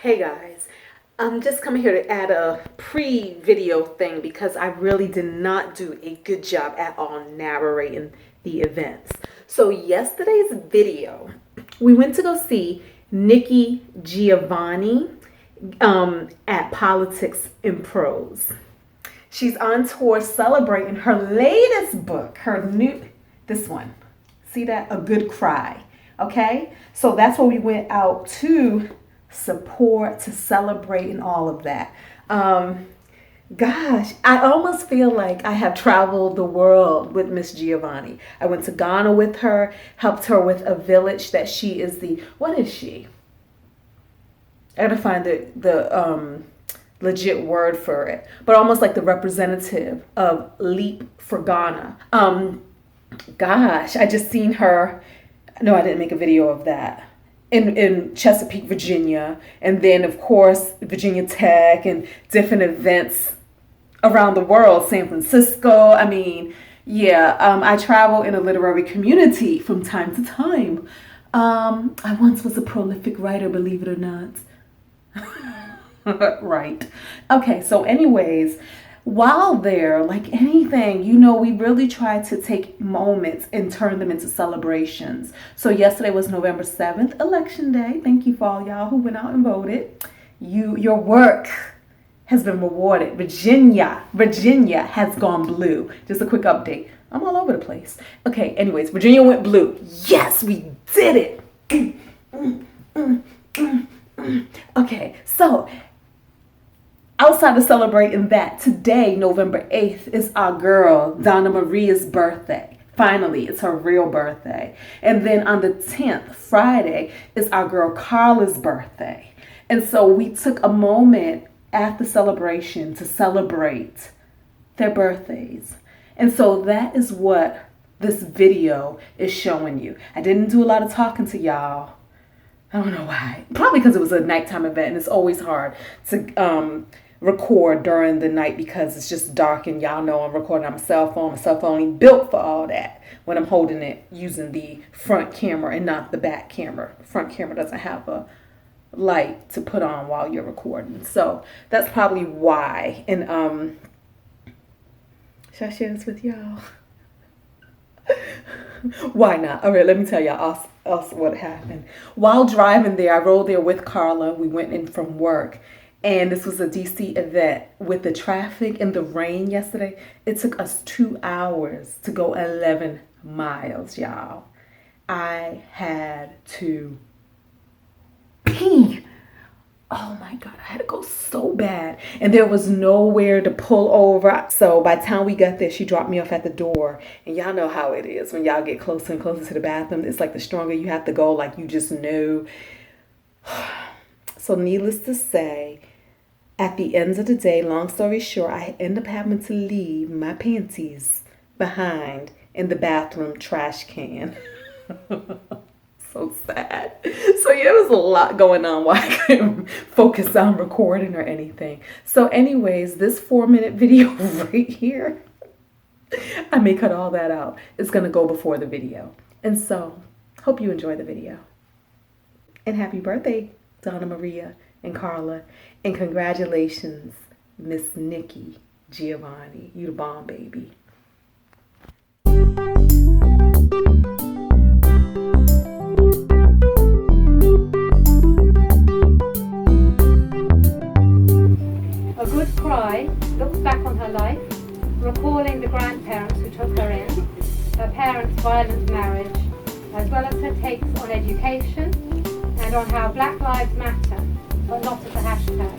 Hey guys, I'm just coming here to add a pre-video thing because I really did not do a good job at all narrating the events. So yesterday's video, we went to go see Nikki Giovanni at Politics in Prose. She's on tour celebrating her latest book, this one. See that? A Good Cry. Okay? So that's where we went out to support, to celebrate, and all of that. Gosh, I almost feel like I have traveled the world with Miss Giovanni. I went to Ghana with her, helped her with a village that she is what is she? I gotta find the legit word for it, but almost like the representative of Leap for Ghana. Gosh, I just seen her. No, I didn't make a video of that. In Chesapeake, Virginia, and then of course Virginia Tech and different events around the world, San Francisco. I mean, yeah, I travel in a literary community from time to time. I once was a prolific writer, believe it or not. Right. Okay, so anyways, while there, like anything, we really try to take moments and turn them into celebrations. So yesterday was November 7th, Election Day. Thank you for all y'all who went out and voted. Your work has been rewarded. Virginia has gone blue. Just a quick update. I'm all over the place. Okay, anyways, Virginia went blue. Yes, we did it. Okay, so outside of celebrating that, today, November 8th, is our girl, Donna Maria's birthday. Finally, it's her real birthday. And then on the 10th, Friday, is our girl Carla's birthday. And so we took a moment at the celebration to celebrate their birthdays. And so that is what this video is showing you. I didn't do a lot of talking to y'all. I don't know why. Probably because it was a nighttime event, and it's always hard to record during the night because it's just dark, and y'all know I'm recording on my cell phone. My cell phone ain't built for all that when I'm holding it using the front camera and not the back camera. The front camera doesn't have a light to put on while you're recording. So that's probably why. And should I share this with y'all? Why not? All right, let me tell y'all else what happened. While driving there, I rode there with Carla. We went in from work. And this was a DC event. With the traffic and the rain yesterday, it took us 2 hours to go 11 miles, y'all. I had to pee. Oh my God, I had to go so bad. And there was nowhere to pull over. So by the time we got there, she dropped me off at the door. And y'all know how it is when y'all get closer and closer to the bathroom. It's like the stronger you have to go, like you just know. So needless to say, at the end of the day, long story short, I end up having to leave my panties behind in the bathroom trash can. So sad. So yeah, there was a lot going on while I couldn't focus on recording or anything. So anyways, this 4-minute video right here, I may cut all that out. It's going to go before the video. And so, hope you enjoy the video. And happy birthday, Donna Maria and Carla, and congratulations, Miss Nikki Giovanni. You the bomb, baby. A Good Cry looks back on her life, recalling the grandparents who took her in, her parents' violent marriage, as well as her takes on education and on how Black Lives Matter, but not as a hashtag.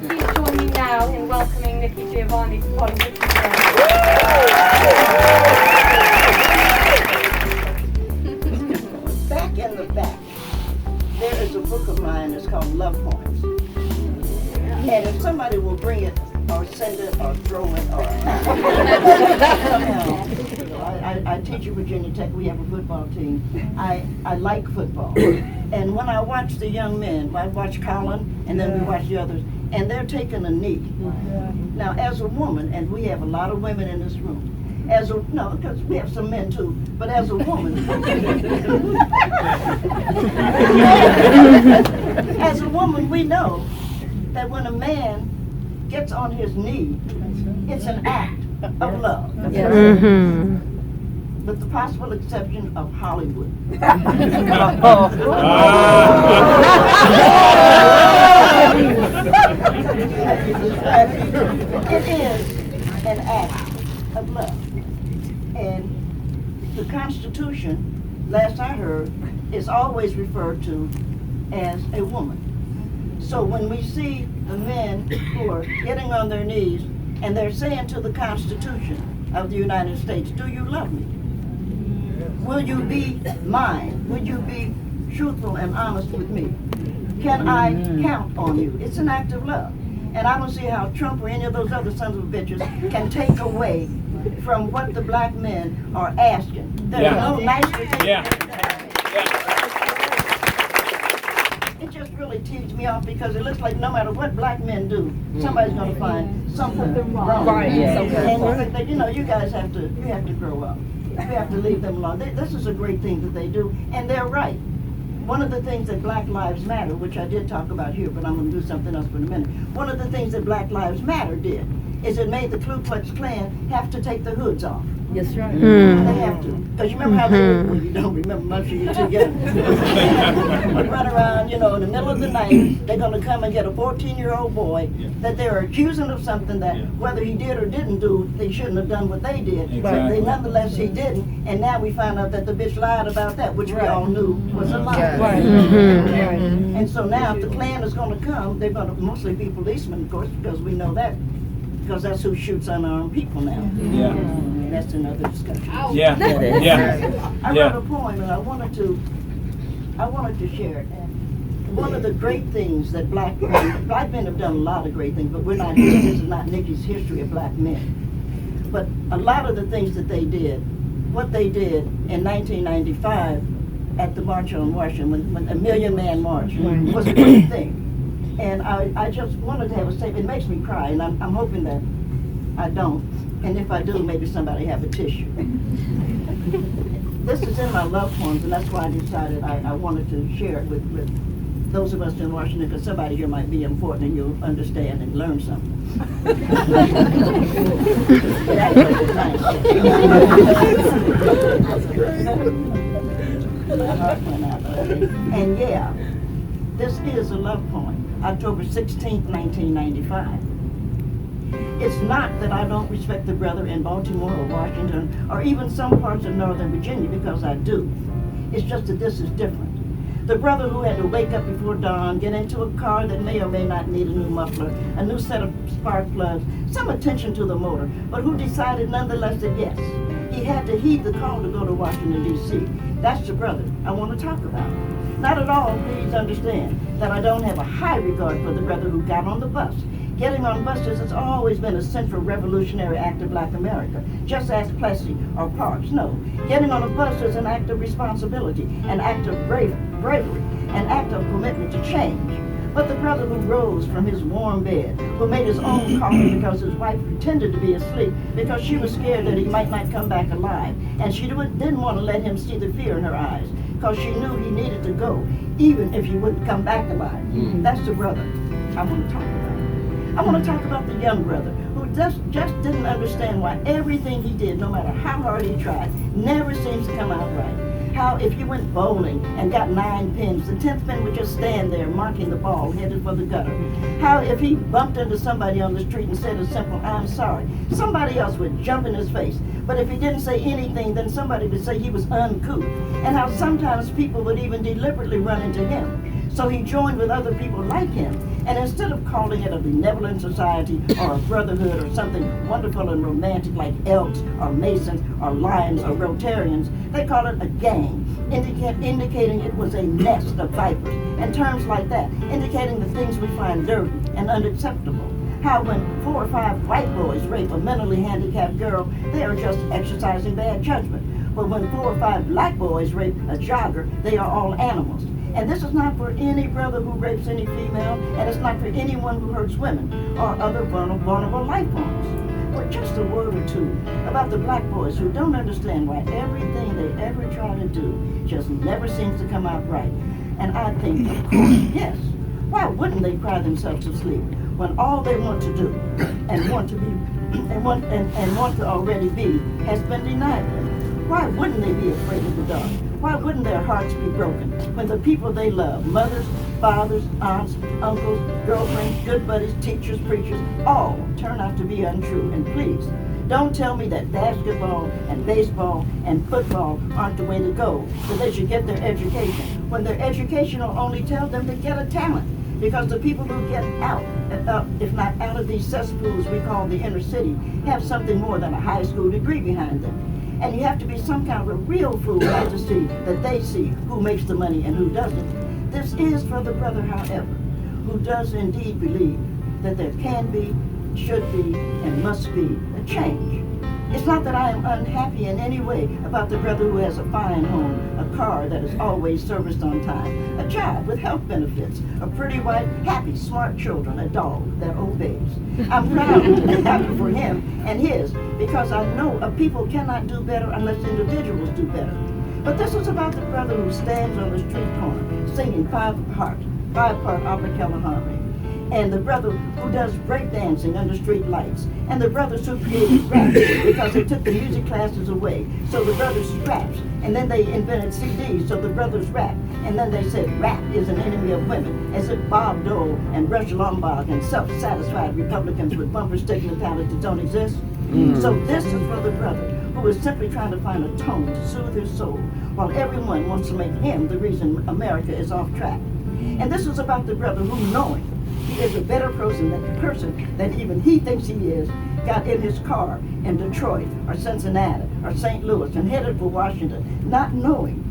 Please join me now in welcoming Nikki Giovanni to Politics today. Back in the back, there is a book of mine. It's called Love Poems. And if somebody will bring it or send it or throw it or I teach at Virginia Tech. We have a football team. I like football. And when I watch the young men, I watch Colin and then we watch the others, and they're taking a knee. Now, as a woman, and we have a lot of women in this room, because we have some men too, but as a woman, As a woman, we know that when a man gets on his knee, it's an act of love. Mm-hmm. With the possible exception of Hollywood. It is an act of love. And the Constitution, last I heard, is always referred to as a woman. So when we see the men who are getting on their knees and they're saying to the Constitution of the United States, do you love me? Will you be mine? Will you be truthful and honest with me? Can I count on you? It's an act of love. And I don't see how Trump or any of those other sons of bitches can take away from what the black men are asking. There's no nicer thing. It just really teased me off because it looks like no matter what black men do, somebody's going to find something wrong. Right. And you know, you guys have to grow up. We have to leave them alone. This is a great thing that they do, and they're right. One of the things that Black Lives Matter, which I did talk about here, but I'm going to do something else for a minute. One of the things that Black Lives Matter did is it made the Ku Klux Klan have to take the hoods off. Yes, right. They have to. Because you remember how they were, well, you don't remember much of you too young. Would run around, you know, in the middle of the night, they're going to come and get a 14-year-old boy that they're accusing of something that whether he did or didn't do, they shouldn't have done what they did. But they nonetheless, he didn't. And now we find out that the bitch lied about that, which we all knew was a lie. And so now if the Klan is going to come, they're going to mostly be policemen, of course, because we know that. Because that's who shoots unarmed people now. That's another discussion. I wrote a poem and I wanted to share it. One of the great things that black men have done a lot of great things, but we're not here. This is not Nikki's history of black men. But a lot of the things that they did, what they did in 1995 at the March on Washington, when a Million Man March, was a great thing. And I just wanted to have a statement. It makes me cry, and I'm hoping that I don't. And if I do, maybe somebody have a tissue. This is in my love poems, and that's why I decided I wanted to share it with those of us in Washington, because somebody here might be important and you'll understand and learn something. And yeah, this is a love poem. October 16th, 1995. It's not that I don't respect the brother in Baltimore or Washington or even some parts of Northern Virginia, because I do. It's just that this is different. The brother who had to wake up before dawn, get into a car that may or may not need a new muffler, a new set of spark plugs, some attention to the motor, but who decided nonetheless that yes, he had to heed the call to go to Washington, D.C. That's the brother I want to talk about. Not at all, please understand, that I don't have a high regard for the brother who got on the bus. Getting on buses has always been a central revolutionary act of black America. Just ask Plessy or Parks. No, getting on a bus is an act of responsibility, an act of bravery, an act of commitment to change. But the brother who rose from his warm bed, who made his own coffee because his wife pretended to be asleep because she was scared that he might not come back alive, and she didn't want to let him see the fear in her eyes, because she knew he needed to go, even if he wouldn't come back alive. That's the brother I want to talk about. I want to talk about the young brother who just didn't understand why everything he did, no matter how hard he tried, never seems to come out right. How if you went bowling and got 9 pins, the 10th pin would just stand there marking the ball headed for the gutter. How if he bumped into somebody on the street and said a simple, "I'm sorry," somebody else would jump in his face. But if he didn't say anything, then somebody would say he was uncouth. And how sometimes people would even deliberately run into him. So he joined with other people like him. And instead of calling it a benevolent society or a brotherhood or something wonderful and romantic like Elks or Masons or Lions or Rotarians, they call it a gang, indicating it was a nest of vipers. And terms like that, indicating the things we find dirty and unacceptable. How when 4 or 5 white boys rape a mentally handicapped girl, they are just exercising bad judgment. But when 4 or 5 black boys rape a jogger, they are all animals. And this is not for any brother who rapes any female, and it's not for anyone who hurts women or other vulnerable life forms. But just a word or two about the black boys who don't understand why everything they ever try to do just never seems to come out right. And I think, of course, yes, Why wouldn't they cry themselves to sleep when all they want to do and want to be and want to already be has been denied them? Why wouldn't they be afraid of the dark? Why wouldn't their hearts be broken when the people they love, mothers, fathers, aunts, uncles, girlfriends, good buddies, teachers, preachers, all turn out to be untrue? And please, don't tell me that basketball and baseball and football aren't the way to go, that they should get their education, when their education will only tell them to get a talent. Because the people who get out, if not out of these cesspools we call the inner city, have something more than a high school degree behind them. And you have to be some kind of a real fool not to see that they see who makes the money and who doesn't. This is for the brother, however, who does indeed believe that there can be, should be, and must be a change. It's not that I am unhappy in any way about the brother who has a fine home, a car that is always serviced on time, a job with health benefits, a pretty wife, happy, smart children, a dog that obeys. I'm proud and happy for him and his, because I know a people cannot do better unless individuals do better. But this is about the brother who stands on the street corner singing five-part a cappella harmony. And the brother who does breakdancing under street lights, and the brothers who created rap because they took the music classes away. So the brothers rapped, and then they invented CDs, so the brothers rap. And then they said rap is an enemy of women, as if Bob Dole and Rush Limbaugh and self-satisfied Republicans with bumper stick mentalities don't exist. So this is for the brother who is simply trying to find a tone to soothe his soul, while everyone wants to make him the reason America is off track. And this is about the brother who, knowing he is a better person than even he thinks he is, got in his car in Detroit or Cincinnati or St. Louis and headed for Washington, not knowing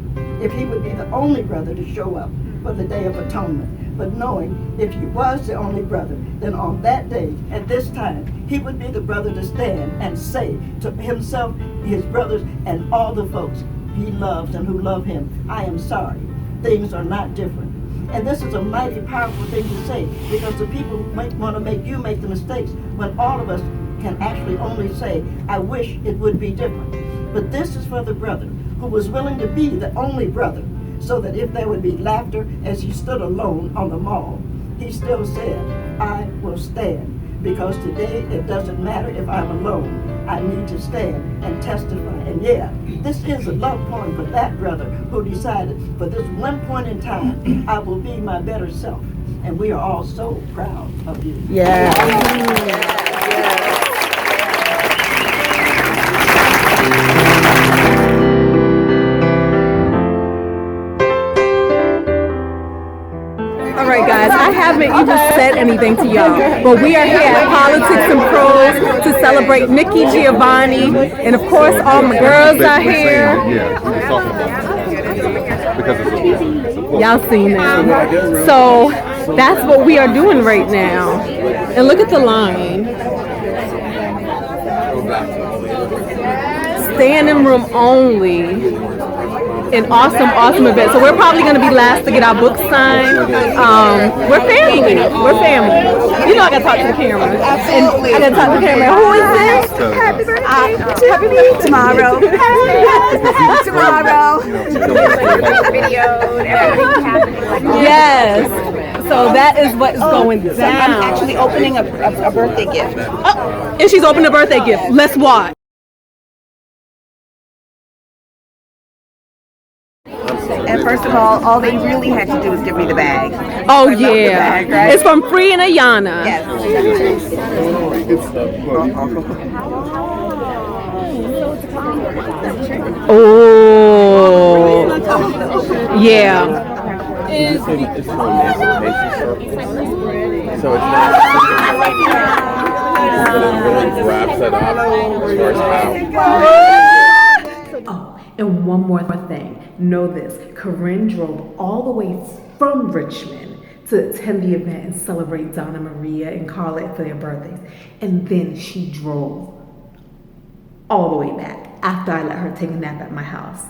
if he would be the only brother to show up for the Day of Atonement, but knowing if he was the only brother, then on that day, at this time, he would be the brother to stand and say to himself, his brothers, and all the folks he loves and who love him, I am sorry, things are not different. And this is a mighty powerful thing to say, because the people might want to make you make the mistakes when all of us can actually only say, I wish it would be different. But this is for the brother who was willing to be the only brother, so that if there would be laughter as he stood alone on the mall, he still said, I will stand. Because today it doesn't matter if I'm alone. I need to stand and testify. And yeah, this is a love poem for that brother who decided for this one point in time, I will be my better self. And we are all so proud of you. Yeah. All right, guys, I haven't even said anything to y'all, but we are here at Politics and Pros to celebrate Nikki Giovanni, and of course, all my girls are here. Y'all seen that. So that's what we are doing right now. And look at the line. Standing room only. An awesome event. So we're probably going to be last to get our books signed. We're family. You know I got to talk to the camera. Absolutely. I got to talk to the camera. Who is this? Happy birthday. Happy birthday. Tomorrow. Tomorrow. Yes. So that is what's going down. I'm actually opening a birthday gift. Oh, and she's opening a birthday gift. Let's watch. And first of all they really had to do was give me the bag. Oh yeah, bag, right? It's from Free and Ayana. Yes. Oh, yeah. It's for emancipation circles. So it's not but it really wraps it up as far as how. Oh, and one more thing. Know this, Querin drove all the way from Richmond to attend the event and celebrate Donna Maria and Carla for their birthdays. And then she drove all the way back after I let her take a nap at my house.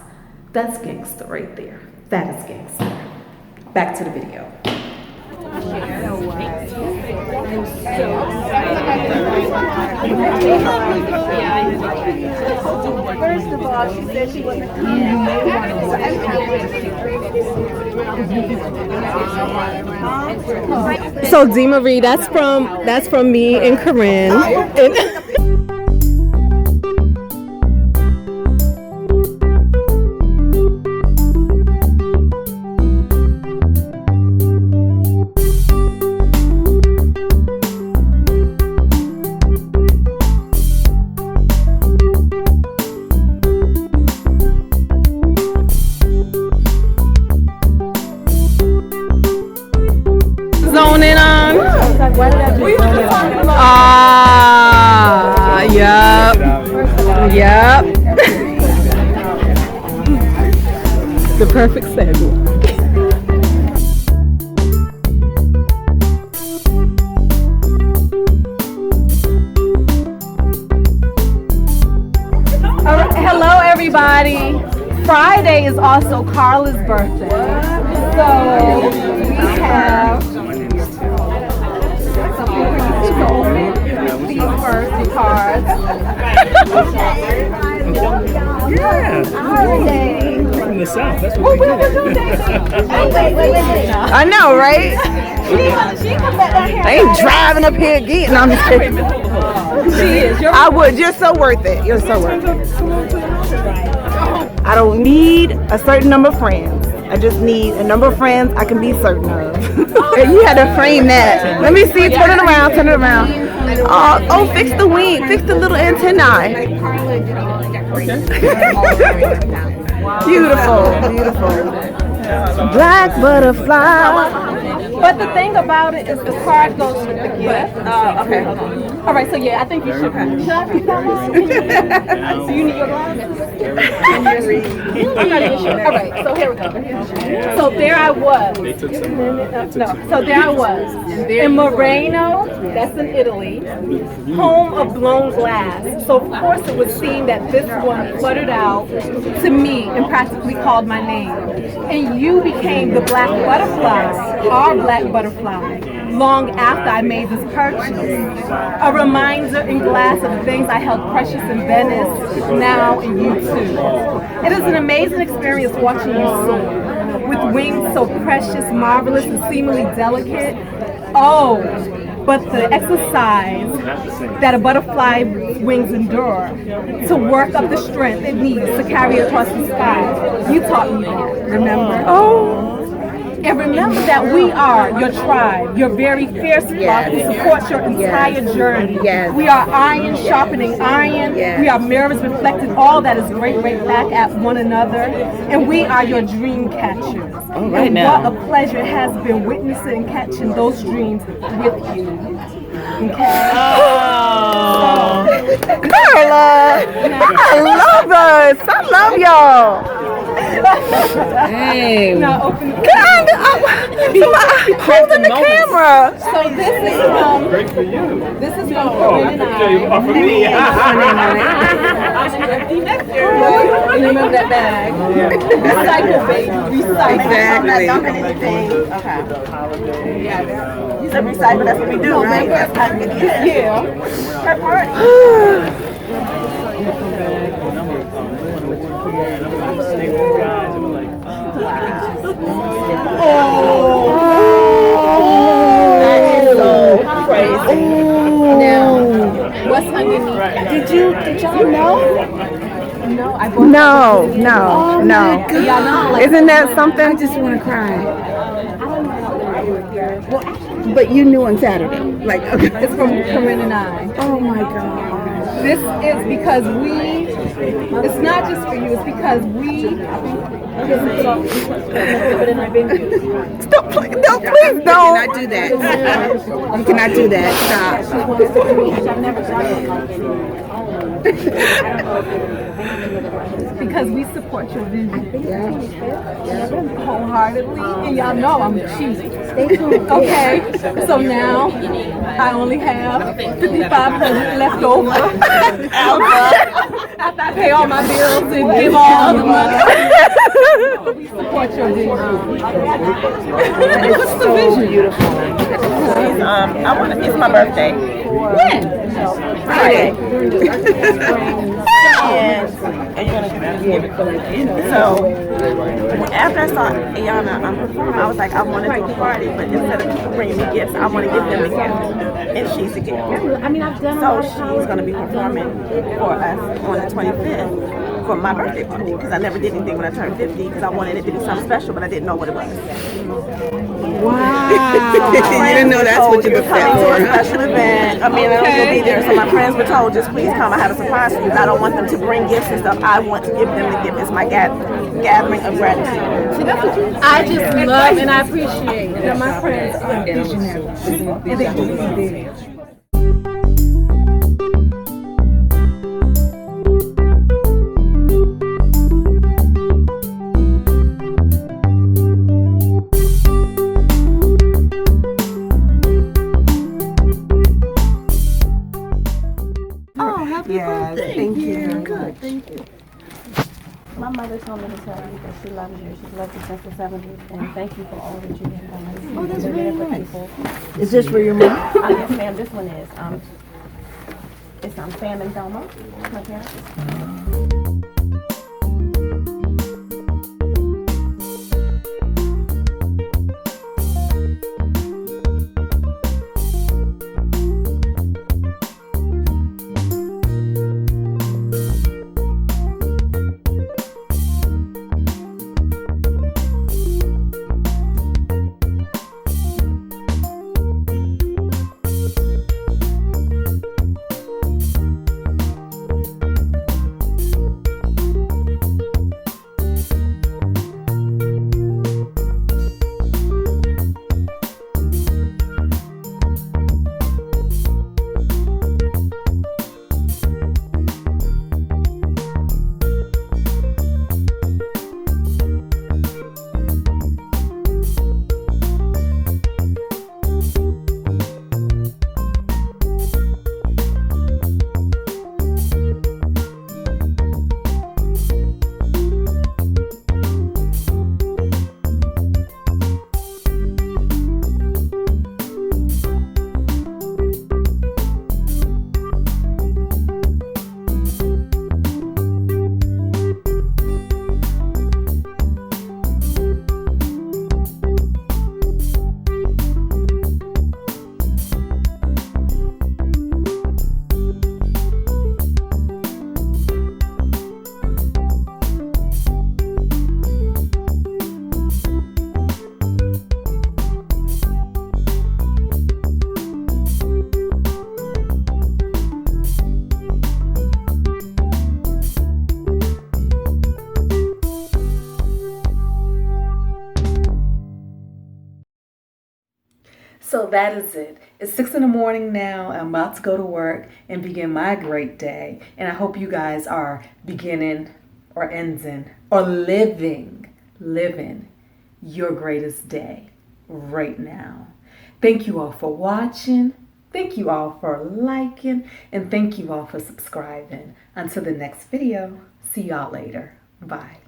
That's gangster right there. That is gangster. Back to the video. First of all, she said she wasn't coming. So D. Marie, that's from me and Querin. Zoning on. Yep. The perfect segue. Hello, everybody. Friday is also Carla's birthday. So we have these birthday cards. From the South. That's what we do. I know, right? She come back down here. I ain't driving up here again. No, I'm just kidding. She is. I would. You're so worth it. You're so worth it. I don't need a certain number of friends. I just need a number of friends I can be certain of. You had to frame that. Let me see. Turn it around. Turn it around. Oh, fix the wing. Fix the little antennae. Beautiful. Beautiful. Black butterfly. But the thing about it is the card goes with the gift. Okay, hold on. All right, so yeah, I think you should. Should I read that one? So you need your glasses? I'm not even sure. All right, so here we go. So there I was. So there I was in Moreno, that's in Italy, home of blown glass. So of course it would seem that this one fluttered out to me and practically called my name. And you became the black butterfly, our black butterfly, long after I made this purchase. A reminder in glass of the things I held precious in Venice, now in you too. It is an amazing experience watching you soar, with wings so precious, marvelous, and seemingly delicate. Oh, but the exercise that a butterfly's wings endure to work up the strength it needs to carry across the sky. You taught me that, remember? Oh. And remember that we are your tribe, your very fierce flock who support your entire journey. We are iron sharpening iron. We are mirrors reflecting all that is great back at one another. And we are your dream catchers. And what a pleasure it has been witnessing and catching those dreams with you. Okay. Oh. Carla, I love us. I love y'all. Hey. Now open the holding the camera. So this is from Querin and I. For me. And you remember that bag? Recycle, baby. Recycle. Exactly. I'm not dumping anything. Okay. You said recycle, that's what we do, right? Yeah. Her party. Now, what's underneath? Did y'all know? No, I bought No. Y'all know, like, isn't that something? I just want to cry. But you knew on Saturday. Like, okay. It's from Querin and I. Oh my God. This is because it's not just for you, it's because Stop playing. No, please don't. You cannot do that. You cannot do that. Stop. Because we support your vision wholeheartedly, and y'all know I'm cheap. Okay, so now I only have $5,500 left over after I pay all my bills and give all the money. We support your vision. What's the vision? Beautiful. It's my birthday. When? Friday. and you're gonna give it. So after I saw Ayana perform, I was like, I want to do a party, but instead of people bringing me gifts, I want to give them a gift, and she's a gift. So she's gonna be performing for us on the 25th for my birthday party, because I never did anything when I turned 50, because I wanted it to be something special, but I didn't know what it was. Wow. You didn't know that's what you were coming to a special event. I mean, I was gonna be there, so my friends were told, just please come. I have a surprise for you. I don't want them to bring gifts and stuff. I want to give them the gift. It's my gathering of gratitude. See, that's what you. I just love and I appreciate that my friends are visionary. And they do. Thank you. Good. Thank you. My mother told me to tell you that she loves you. She's loved you since the 70s, and thank you for all that you have done. Oh, that's very nice. Is this for your mom? Yes, ma'am. This one is. It's Sam and Thelma, my parents. So that is it. It's 6 in the morning now. I'm about to go to work and begin my great day. And I hope you guys are beginning or ending or living your greatest day right now. Thank you all for watching. Thank you all for liking. And thank you all for subscribing. Until the next video, see y'all later. Bye.